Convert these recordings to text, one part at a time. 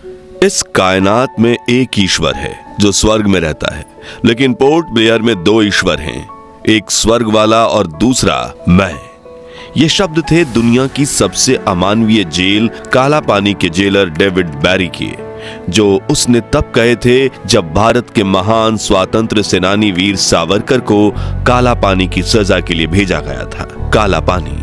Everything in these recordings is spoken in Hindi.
इस कायनात में एक ईश्वर है जो स्वर्ग में रहता है, लेकिन पोर्ट ब्लेयर में दो ईश्वर हैं, एक स्वर्ग वाला और दूसरा मैं। ये शब्द थे दुनिया की सबसे अमानवीय जेल काला पानी के जेलर डेविड बैरी के, जो उसने तब कहे थे जब भारत के महान स्वातंत्र सेनानी वीर सावरकर को काला पानी की सजा के लिए भेजा गया था। काला पानी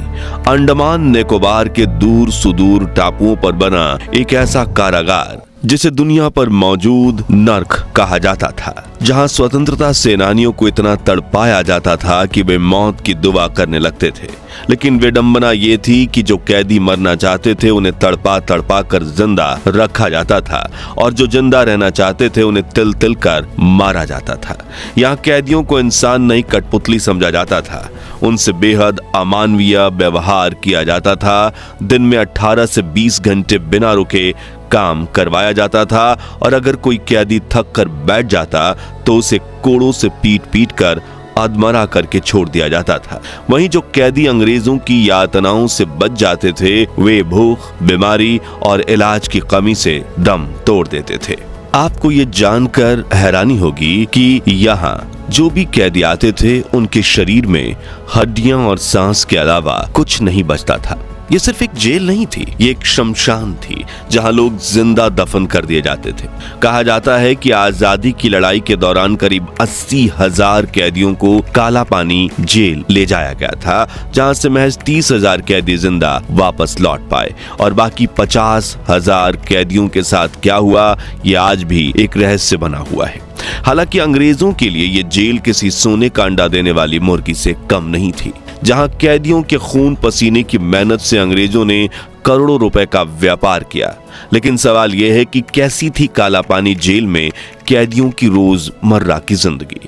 अंडमान निकोबार के दूर सुदूर टापुओं पर बना एक ऐसा कारागार जिसे दुनिया पर मौजूद नर्क कहा जाता था, जहां स्वतंत्रता सेनानियों को इतना तड़पाया जाता था कि वे मौत की दुआ करने लगते थे। लेकिन विडंबना ये थी कि जो कैदी मरना चाहते थे उन्हें तड़पा तड़पा कर जिंदा रखा जाता था, और जो जिंदा रहना चाहते थे उन्हें तिल तिल कर मारा जाता था। यहाँ कैदियों को इंसान नहीं कठपुतली समझा जाता था, उनसे बेहद अमानवीय व्यवहार किया जाता था। दिन में 18 से 20 घंटे बिना रुके काम करवाया जाता था, और अगर कोई कैदी थक कर बैठ जाता तो उसे कोड़ों से पीट पीट कर अधमरा करके छोड़ दिया जाता था। वहीं जो कैदी अंग्रेजों की यातनाओं से बच जाते थे, वे भूख, बीमारी और इलाज की कमी से दम तोड़ देते थे। आपको ये जानकर हैरानी होगी कि यहाँ जो भी कैदी आते थे उनके शरीर में हड्डियां और सांस के अलावा कुछ नहीं बचता था। ये सिर्फ एक जेल नहीं थी, ये एक शमशान थी जहां लोग जिंदा दफन कर दिए जाते थे। कहा जाता है कि आजादी की लड़ाई के दौरान करीब 80,000 कैदियों को काला पानी जेल ले जाया गया था, जहां से महज 30,000 कैदी जिंदा वापस लौट पाए, और बाकी 50,000 कैदियों के साथ क्या हुआ ये आज भी एक रहस्य बना हुआ है। हालांकि अंग्रेजों के लिए ये जेल किसी सोने का अंडा देने वाली मुर्गी से कम नहीं थी, जहां कैदियों के खून पसीने की मेहनत से अंग्रेजों ने करोड़ों रुपए का व्यापार किया। लेकिन सवाल यह है कि कैसी थी काला पानी जेल में कैदियों की रोजमर्रा की जिंदगी।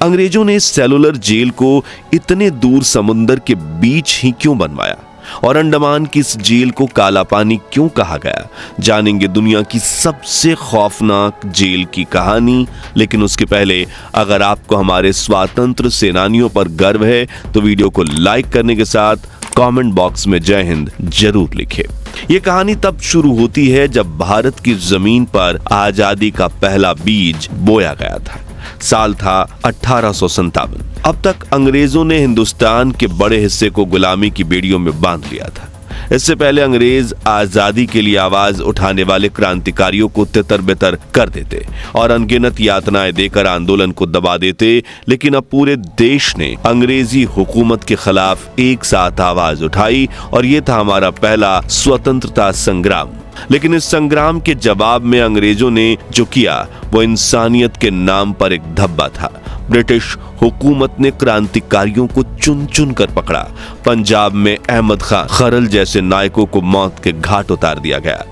अंग्रेजों ने सेलुलर जेल को इतने दूर समुद्र के बीच ही क्यों बनवाया, और अंडमान की इस जेल को काला पानी क्यों कहा गया? जानेंगे दुनिया की सबसे खौफनाक जेल की कहानी। लेकिन उसके पहले अगर आपको हमारे स्वतंत्र सेनानियों पर गर्व है तो वीडियो को लाइक करने के साथ कमेंट बॉक्स में जय हिंद जरूर लिखें। ये कहानी तब शुरू होती है जब भारत की जमीन पर आजादी का पहला बीज बोया गया था। साल था 1857। अब तक अंग्रेजों ने हिंदुस्तान के बड़े हिस्से को गुलामी की बेड़ियों में बांध लिया था। इससे पहले अंग्रेज आजादी के लिए आवाज उठाने वाले क्रांतिकारियों को तितर बितर कर देते और अनगिनत यातनाएं देकर आंदोलन को दबा देते। लेकिन अब पूरे देश ने अंग्रेजी हुकूमत के खिलाफ एक साथ आवाज उठाई, और ये था हमारा पहला स्वतंत्रता संग्राम। लेकिन इस संग्राम के जवाब में अंग्रेजों ने जो किया वो इंसानियत के नाम पर एक धब्बा था। ब्रिटिश हुकूमत ने क्रांतिकारियों को चुन चुन कर पकड़ा। पंजाब में अहमद खान खरल जैसे नायकों को मौत के घाट उतार दिया गया,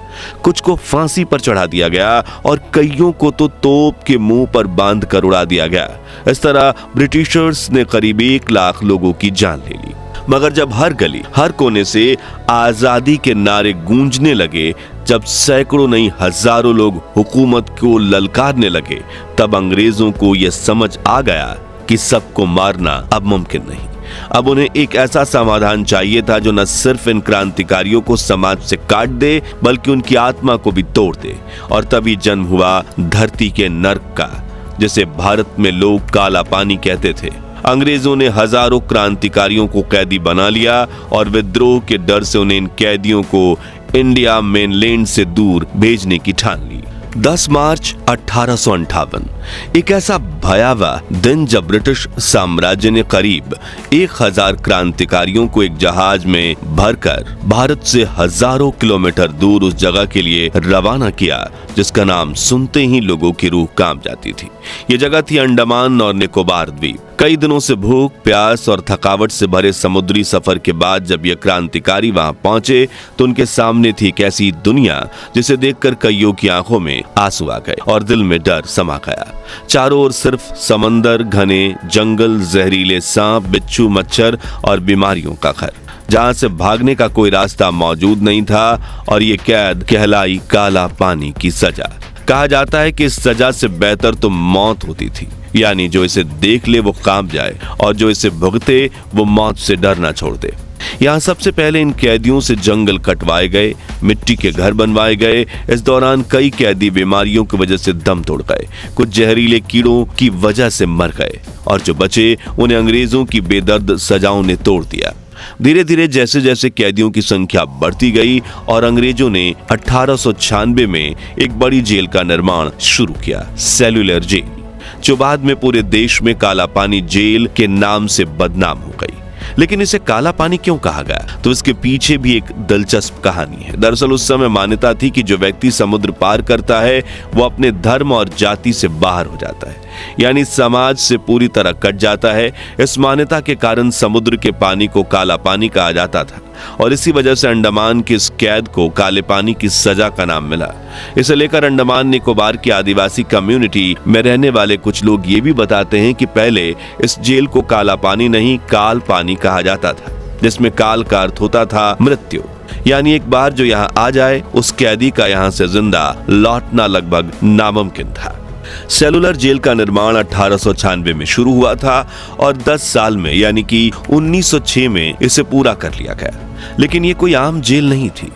कुछ को फांसी पर चढ़ा दिया गया, और कईयों को तो तोप के मुंह पर बांध कर उड़ा दिया गया। इस तरह ब्रिटिशर्स ने करीब 1 लाख लोगों की जान ले ली। मगर जब हर गली हर कोने से आजादी के नारे गूंजने लगे, जब सैकड़ों नहीं हजारों लोग हुकूमत को ललकारने लगे, तब अंग्रेजों को यह समझ आ गया कि सबको मारना अब मुमकिन नहीं। अब उन्हें एक ऐसा समाधान चाहिए था जो न सिर्फ इन क्रांतिकारियों को समाज से काट दे, बल्कि उनकी आत्मा को भी तोड़ दे। और तभी जन्म हुआ धरती के नर्क का, जिसे भारत में लोग काला पानी कहते थे। अंग्रेजों ने हजारों क्रांतिकारियों को कैदी बना लिया, और विद्रोह के डर से उन्हें इन कैदियों को इंडिया मेनलैंड से दूर भेजने की ठान ली। 10 मार्च 1858 एक ऐसा भयावह दिन जब ब्रिटिश साम्राज्य ने करीब 1000 क्रांतिकारियों को एक जहाज में भरकर भारत से हजारों किलोमीटर दूर उस जगह के लिए रवाना किया जिसका नाम सुनते ही लोगों की रूह कांप जाती थी। ये जगह थी अंडमान और निकोबार द्वीप। कई दिनों से भूख, प्यास और थकावट से भरे समुद्री सफर के बाद जब ये क्रांतिकारी वहां पहुंचे तो उनके सामने थी एक ऐसी दुनिया जिसे देखकर कईयों की आंखों में आंसू आ गए और दिल में डर समा गया। चारों ओर सिर्फ समंदर, घने जंगल, जहरीले सांप, बिच्छू, मच्छर और बीमारियों का घर, जहां से भागने का कोई रास्ता मौजूद नहीं था। और ये कैद कहलाई काला पानी की सजा। कहा जाता है कि इस सजा से बेहतर तो मौत होती थी, यानी जो इसे देख ले वो कांप जाए और जो इसे भुगते वो मौत से डर ना छोड़ दे। यहाँ सबसे पहले इन कैदियों से जंगल कटवाए गए, मिट्टी के घर बनवाए गए। इस दौरान कई कैदी बीमारियों की वजह से दम तोड़ गए, कुछ जहरीले कीड़ों की वजह से मर गए और जो बचे उन्हें अंग्रेजों की बेदर्द सजाओं ने तोड़ दिया। धीरे धीरे जैसे जैसे कैदियों की संख्या बढ़ती गई और अंग्रेजों ने 1896 में एक बड़ी जेल का निर्माण शुरू किया, सेलुलर जेल, जो बाद में पूरे देश में काला पानी जेल के नाम से बदनाम हो गई। लेकिन इसे काला पानी क्यों कहा गया, तो इसके पीछे भी एक दिलचस्प कहानी है। दरअसल उस समय मान्यता थी कि जो व्यक्ति समुद्र पार करता है वो अपने धर्म और जाति से बाहर हो जाता है, यानी समाज से पूरी तरह कट जाता है। इस मान्यता के कारण समुद्र के पानी को काला पानी कहा जाता था और इसी वजह से अंडमान के इस कैद को काले पानी की सजा का नाम मिला। इसे लेकर अंडमान निकोबार की आदिवासी कम्युनिटी में रहने वाले कुछ लोग ये भी बताते हैं कि पहले इस जेल को काला पानी नहीं काल पानी कहा जाता था, जिसमें काल का अर्थ होता था मृत्यु, यानी एक बार जो यहाँ आ जाए उस कैदी का यहाँ से जिंदा लौटना लगभग नामुमकिन था। सेलुलर जेल का निर्माण 1896 में शुरू हुआ था और 10 साल में यानी कि 1906 में इसे पूरा कर लिया गया। लेकिन ये कोई आम जेल नहीं थी।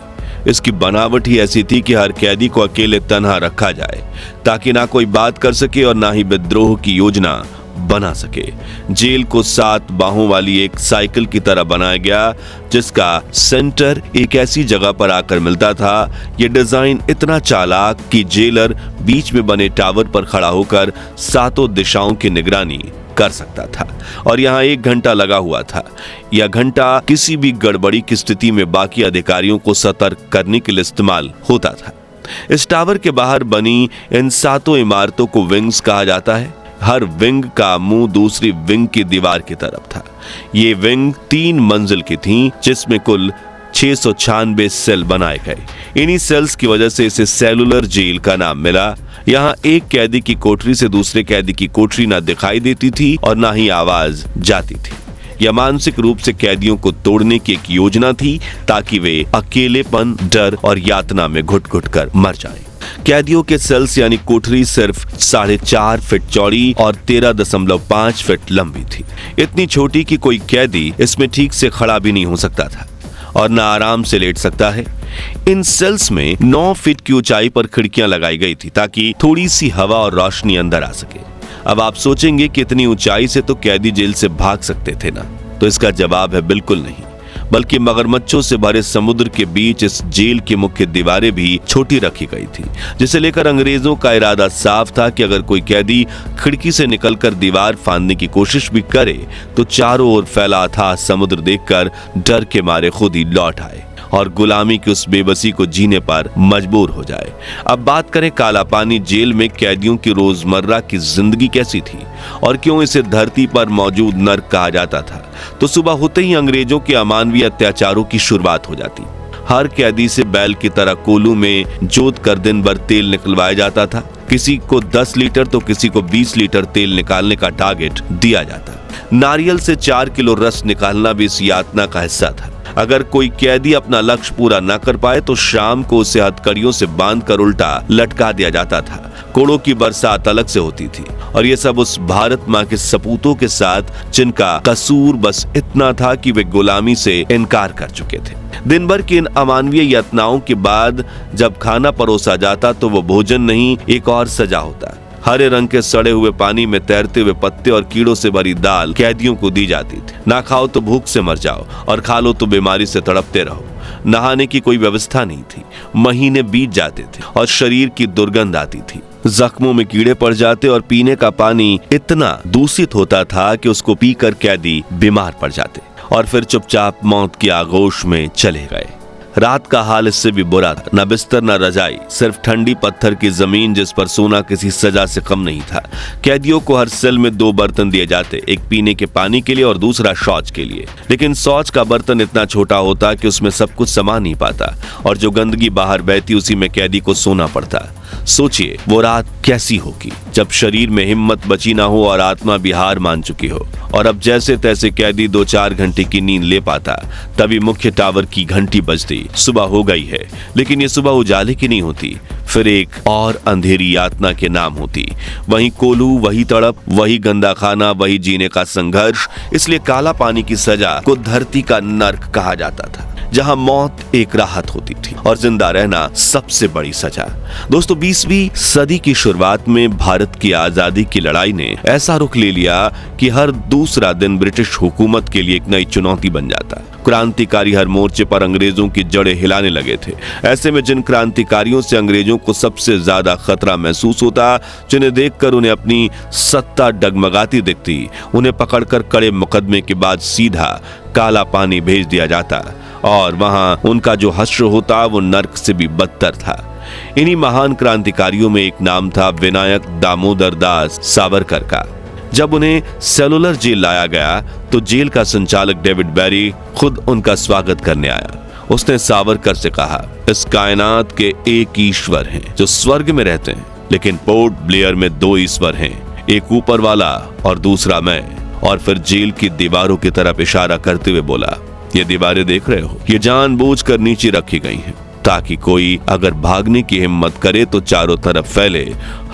इसकी बनावट ही ऐसी थी कि हर कैदी को अकेले तन्हा रखा जाए ताकि ना कोई बात कर सके और ना ही विद्रोह की योजना बना सके। जेल को 7 बाहों वाली एक साइकिल की तरह बनाया गया, जिसका सेंटर एक ऐसी जगह पर आकर मिलता था। यह डिजाइन इतना चालाक कि जेलर बीच में बने टावर पर खड़ा होकर 7 दिशाओं की निगरानी कर सकता था और यहाँ 1 घंटा लगा हुआ था। यह घंटा किसी भी गड़बड़ी की स्थिति में बाकी अधिकारियों को सतर्क करने के लिए इस्तेमाल होता था। इस टावर के बाहर बनी इन 7 इमारतों को विंग्स कहा जाता है। हर विंग का मुंह दूसरी विंग की दीवार की तरफ था। ये विंग 3 मंजिल की थी, जिसमें कुल 696 सेल बनाए गए। इन्हीं सेल्स की वजह से इसे सेलुलर जेल का नाम मिला। यहाँ एक कैदी की कोठरी से दूसरे कैदी की कोठरी ना दिखाई देती थी और ना ही आवाज जाती थी। यह मानसिक रूप से कैदियों को तोड़ने की एक योजना थी ताकि वे अकेलेपन, डर और यातना में घुट-घुट कर मर जाएं। कैदियों के सेल्स यानी कोठरी सिर्फ 4.5 फीट चौड़ी और 13.5 फीट लंबी थी। इतनी छोटी कि कोई कैदी इसमें ठीक से खड़ा भी नहीं हो सकता था और न आराम से लेट सकता है। इन सेल्स में 9 फीट की ऊंचाई पर खिड़कियां लगाई गई थी ताकि थोड़ी सी हवा और रोशनी अंदर आ सके। अब आप सोचेंगे कि इतनी ऊंचाई से तो कैदी जेल से भाग सकते थे ना, तो इसका जवाब है बिल्कुल नहीं, बल्कि मगरमच्छों से भरे समुद्र के बीच इस जेल की मुख्य दीवारें भी छोटी रखी गई थी, जिसे लेकर अंग्रेजों का इरादा साफ था कि अगर कोई कैदी खिड़की से निकलकर दीवार फांदने की कोशिश भी करे तो चारों ओर फैला अथाह समुद्र देखकर डर के मारे खुद ही लौट आए और गुलामी की उस बेबसी को जीने पर मजबूर हो जाए। अब बात करें काला पानी जेल में कैदियों की रोजमर्रा की जिंदगी कैसी थी और क्यों इसे धरती पर मौजूद नर्क कहा जाता था। तो सुबह होते ही अंग्रेजों के अमानवीय अत्याचारों की शुरुआत हो जाती। हर कैदी से बैल की तरह कोलू में जोत कर दिन भर तेल निकलवाया जाता था। किसी को 10 लीटर तो किसी को 20 लीटर तेल निकालने का टारगेट दिया जाता। नारियल से 4 किलो रस निकालना भी इस यातना का हिस्सा था। अगर कोई कैदी अपना लक्ष्य पूरा न कर पाए तो शाम को उसे हथकड़ियों से बांधकर उल्टा लटका दिया जाता था। कोड़ों की बरसात अलग से होती थी और ये सब उस भारत माँ के सपूतों के साथ जिनका कसूर बस इतना था कि वे गुलामी से इनकार कर चुके थे। दिन भर की इन अमानवीय यातनाओं के बाद जब खाना परोसा जाता तो वो भोजन नहीं, एक और सजा होता। हरे रंग के सड़े हुए पानी में तैरते हुए पत्ते और कीड़ों से भरी दाल कैदियों को दी जाती थी। ना खाओ तो भूख से मर जाओ और खा लो तो बीमारी से तड़पते रहो। नहाने की कोई व्यवस्था नहीं थी। महीने बीत जाते थे और शरीर की दुर्गंध आती थी। जख्मों में कीड़े पड़ जाते और पीने का पानी इतना दूषित होता था कि उसको पीकर कैदी बीमार पड़ जाते और फिर चुपचाप मौत की आगोश में चले गए। रात का हाल इससे भी बुरा था। न बिस्तर न रजाई, सिर्फ ठंडी पत्थर की जमीन जिस पर सोना किसी सजा से कम नहीं था। कैदियों को हर सेल में 2 बर्तन दिए जाते, एक पीने के पानी के लिए और दूसरा शौच के लिए। लेकिन शौच का बर्तन इतना छोटा होता कि उसमें सब कुछ समा नहीं पाता और जो गंदगी बाहर बहती उसी में कैदी को सोना पड़ता। सोचिए वो रात कैसी होगी जब शरीर में हिम्मत बची ना हो और आत्मा भी हार मान चुकी हो। और अब जैसे तैसे कैदी 2-4 घंटे की नींद ले पाता, तभी मुख्य टावर की घंटी बजती कि सुबह हो गई है, लेकिन ये सुबह उजाले की नहीं होती, फिर एक और अंधेरी यातना के नाम होती। वही कोलू, वही तड़प, वही गंदा खाना, वही जीने का संघर्ष। इसलिए काला पानी की सजा को धरती का नर्क कहा जाता था, जहां मौत एक राहत होती थी और जिंदा रहना सबसे बड़ी सजा। दोस्तों, 20वीं सदी की शुरुआत में भारत की आजादी की लड़ाई ने ऐसा रुख ले लिया कि हर दूसरा दिन ब्रिटिश हुकूमत के लिए एक नई चुनौती बन जाता। क्रांतिकारी हर मोर्चे पर अंग्रेजों की जड़ें हिलाने लगे थे। ऐसे में जिन क्रांतिकारियों से अंग्रेजों को सबसे ज्यादा खतरा महसूस होता, जिन्हें देखकर उन्हें अपनी सत्ता डगमगाती दिखती, उन्हें पकड़कर कड़े मुकदमे के बाद सीधा काला पानी भेज दिया जाता और वहां उनका जो हश्र होता वो नर्क से भी बदतर था। इन्हीं महान क्रांतिकारियों में एक नाम था विनायक दामोदर दास सावरकर का। जब उन्हें सेलुलर जेल लाया गया तो जेल का संचालक डेविड बैरी खुद उनका स्वागत करने आया। उसने सावरकर से कहा, इस कायनात के एक ईश्वर हैं जो स्वर्ग में रहते हैं, लेकिन पोर्ट ब्लेयर में दो ईश्वर हैं, एक ऊपर वाला और दूसरा मैं। और फिर जेल की दीवारों की तरफ इशारा करते हुए बोला, ये दीवारें देख रहे हो, ये जानबूझकर नीचे रखी गई हैं ताकि कोई अगर भागने की हिम्मत करे तो चारों तरफ फैले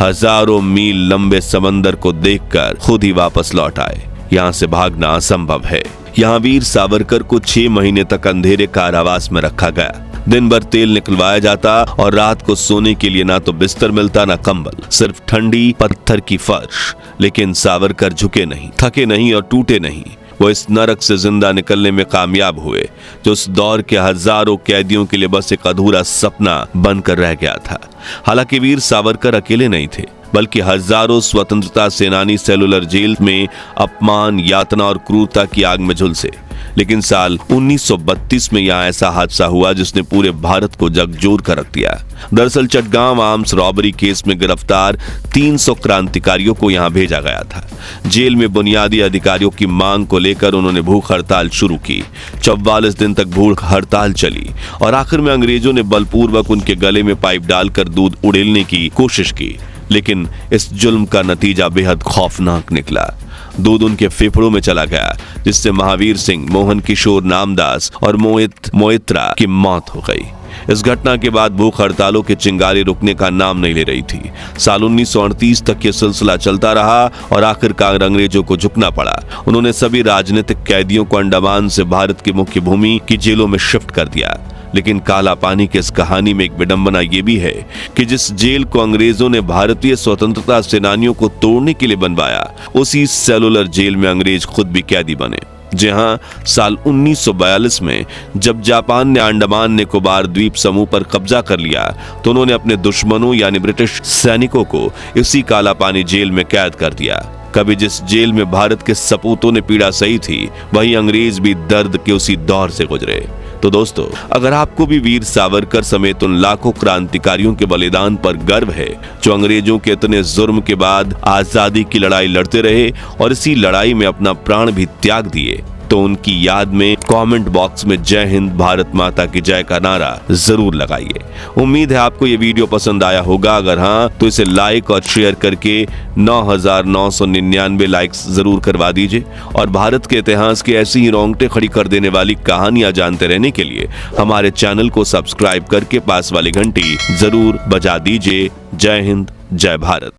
हजारों मील लंबे समंदर को देखकर खुद ही वापस लौट आए। यहाँ से भागना असंभव है। यहाँ वीर सावरकर को 6 महीने तक अंधेरे कारावास में रखा गया। दिन भर तेल निकलवाया जाता और रात को सोने के लिए ना तो बिस्तर मिलता ना कंबल, सिर्फ ठंडी पत्थर की फर्श। लेकिन सावरकर झुके नहीं, थके नहीं और टूटे नहीं। वो इस नरक से जिंदा निकलने में कामयाब हुए, जो उस दौर के हजारों कैदियों के लिए बस एक अधूरा सपना बनकर रह गया था। हालांकि वीर सावरकर अकेले नहीं थे, बल्कि हजारों स्वतंत्रता सेनानी सेलुलर जेल में अपमान, यातना और क्रूरता की आग में झुलसे। लेकिन साल 1932 में यहाँ ऐसा हादसा हुआ जिसने पूरे भारत को झकझोर कर रख दिया। दरअसल चटगांव आर्म्स रॉबरी केस में गिरफ्तार 300 क्रांतिकारियों को यहाँ भेजा गया था। जेल में बुनियादी अधिकारियों की मांग को लेकर उन्होंने भूख हड़ताल शुरू की। 44 दिन तक भूख हड़ताल चली और आखिर में अंग्रेजों ने बलपूर्वक उनके गले में पाइप डालकर दूध उड़ेलने की कोशिश की। लेकिन इस जुल्म का नतीजा बेहद खौफनाक निकला। दूध उनके फेफड़ों में चला गया, जिससे महावीर सिंह, मोहन किशोर नामदास और मोहित्रा की मौत हो गई। इस घटना के बाद भूख हड़तालों के चिंगारी रुकने का नाम नहीं ले रही थी। साल 1938 तक ये सिलसिला चलता रहा और आखिरकार अंग्रेजों को झुकना पड़ा। उन्होंने सभी राजनीतिक कैदियों को अंडमान से भारत की मुख्य भूमि की जेलों में शिफ्ट कर दिया। लेकिन काला पानी की इस कहानी में एक विडंबना ये भी है कि जिस जेल को अंग्रेजों ने भारतीय स्वतंत्रता सेनानियों को तोड़ने के लिए बनवाया, उसी सेलुलर जेल में अंग्रेज खुद भी कैदी बने। जहां साल 1942 में जब जापान ने अंडमान निकोबार द्वीप समूह पर कब्जा कर लिया, तो उन्होंने अपने दुश्मनों यानी ब्रिटिश सैनिकों को इसी काला पानी जेल में कैद कर दिया। कभी जिस जेल में भारत के सपूतों ने पीड़ा सही थी, वहीं अंग्रेज भी दर्द के उसी दौर से गुजरे। तो दोस्तों, अगर आपको भी वीर सावरकर समेत उन लाखों क्रांतिकारियों के बलिदान पर गर्व है जो अंग्रेजों के इतने जुर्म के बाद आजादी की लड़ाई लड़ते रहे और इसी लड़ाई में अपना प्राण भी त्याग दिए, तो उनकी याद में कमेंट बॉक्स में जय हिंद, भारत माता की जय का नारा जरूर लगाइए। उम्मीद है आपको ये वीडियो पसंद आया होगा। अगर हाँ, तो इसे लाइक और शेयर करके 9,999 लाइक्स जरूर करवा दीजिए। और भारत के इतिहास की ऐसी ही रोंगटे खड़ी कर देने वाली कहानियां जानते रहने के लिए हमारे चैनल को सब्सक्राइब करके पास वाली घंटी जरूर बजा दीजिए। जय हिंद, जय भारत।